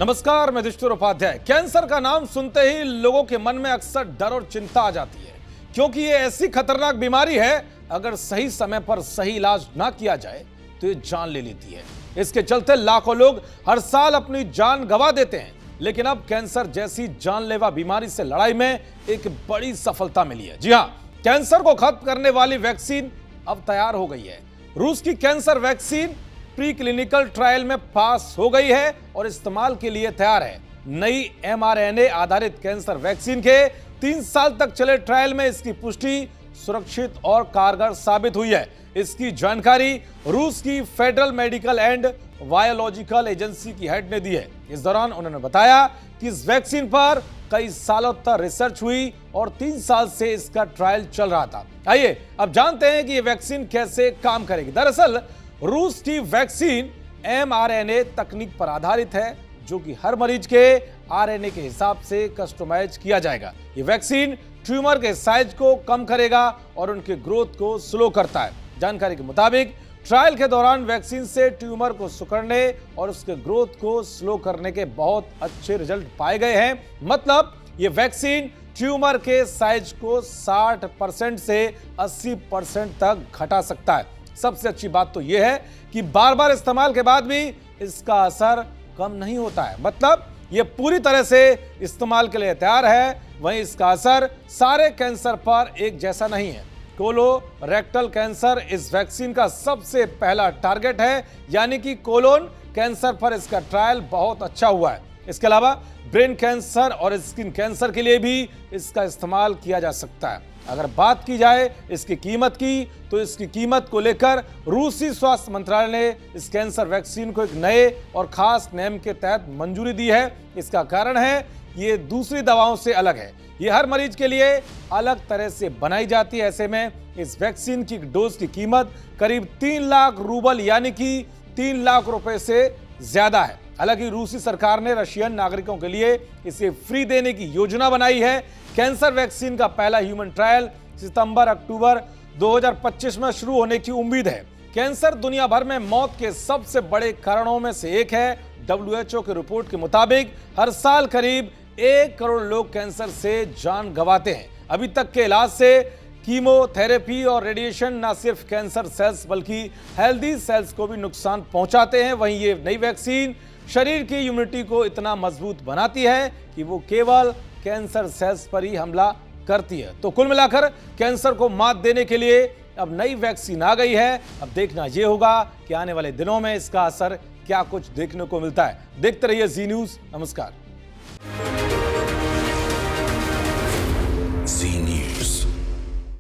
नमस्कार, मैं युधिष्ठिर उपाध्याय। कैंसर का नाम सुनते ही लोगों के मन में अक्सर डर और चिंता आ जाती है, क्योंकि ये ऐसी खतरनाक बीमारी है, अगर सही समय पर सही इलाज ना किया जाए तो ये जान ले लेती है। इसके चलते लाखों लोग हर साल अपनी जान गंवा देते हैं, लेकिन अब कैंसर जैसी जानलेवा बीमारी से लड़ाई में एक बड़ी सफलता मिली है। जी हां, कैंसर को खत्म करने वाली वैक्सीन अब तैयार हो गई है। रूस की cancer vaccine pre clinical trial में पास हो गई है और इस्तेमाल के लिए तैयार है। नई mRNA आधारित कैंसर वैक्सीन के 3 साल तक चले ट्रायल में इसकी पुष्टि सुरक्षित और कारगर साबित हुई है। इसकी जानकारी रूस की federal medical and biological agency की हेड ने दी है। इस दौरान उन्होंने बताया कि इस वैक्सीन पर कई सालों तक रिसर्च हुई और 3 साल से इसका ट्रायल चल रहा था। आइए अब जानते हैं कि ये वैक्सीन कैसे काम करेगी। दरअसल रूस की वैक्सीन mRNA तकनीक पर आधारित है, जो कि हर मरीज के आरएनए के हिसाब से कस्टमाइज किया जाएगा। ये वैक्सीन ट्यूमर के साइज को कम करेगा और उनके ग्रोथ को स्लो करता है। जानकारी के मुताबिक ट्रायल के दौरान वैक्सीन से ट्यूमर को सिकुड़ने और उसके ग्रोथ को स्लो करने के बहुत अच्छे रिजल्ट पाए गए हैं। मतलब ये वैक्सीन ट्यूमर के साइज को 60% से 80% तक घटा सकता है। सबसे अच्छी बात तो यह है कि बार बार इस्तेमाल के बाद भी इसका असर कम नहीं होता है। मतलब यह पूरी तरह से इस्तेमाल के लिए तैयार है। वहीं इसका असर सारे कैंसर पर एक जैसा नहीं है। कोलोरेक्टल कैंसर इस वैक्सीन का सबसे पहला टारगेट है, यानी कि कोलोन कैंसर पर इसका ट्रायल बहुत अच्छा हुआ है। इसके अलावा ब्रेन कैंसर और स्किन कैंसर के लिए भी इसका इस्तेमाल किया जा सकता है। अगर बात की जाए इसकी कीमत की, तो इसकी कीमत को लेकर रूसी स्वास्थ्य मंत्रालय ने इस कैंसर वैक्सीन को एक नए और खास नियम के तहत मंजूरी दी है। इसका कारण है ये दूसरी दवाओं से अलग है। ये हर मरीज के लिए अलग तरह से बनाई जाती है। ऐसे में इस वैक्सीन की डोज की कीमत करीब 3 लाख रूबल यानी कि 3 लाख रुपए से ज्यादा है। हालांकि रूसी सरकार ने रशियन नागरिकों के लिए इसे फ्री देने की योजना बनाई है। कैंसर वैक्सीन का पहला ह्यूमन ट्रायल सितंबर-अक्टूबर 2025 में शुरू होने की उम्मीद है। कैंसर दुनिया भर में मौत के सबसे बड़े कारणों में से एक है। WHO की रिपोर्ट के मुताबिक हर साल करीब 1 करोड़ लोग कैंसर से जान गंवाते हैं। अभी तक के इलाज से कीमोथेरेपी और रेडिएशन न सिर्फ कैंसर सेल्स बल्कि हेल्दी सेल्स को भी नुकसान पहुंचाते हैं। वहीं ये नई वैक्सीन शरीर की इम्यूनिटी को इतना मजबूत बनाती है कि वो केवल कैंसर सेल्स पर ही हमला करती है। तो कुल मिलाकर कैंसर को मात देने के लिए अब नई वैक्सीन आ गई है। अब देखना यह होगा कि आने वाले दिनों में इसका असर क्या कुछ देखने को मिलता है। देखते रहिए जी न्यूज़। नमस्कार।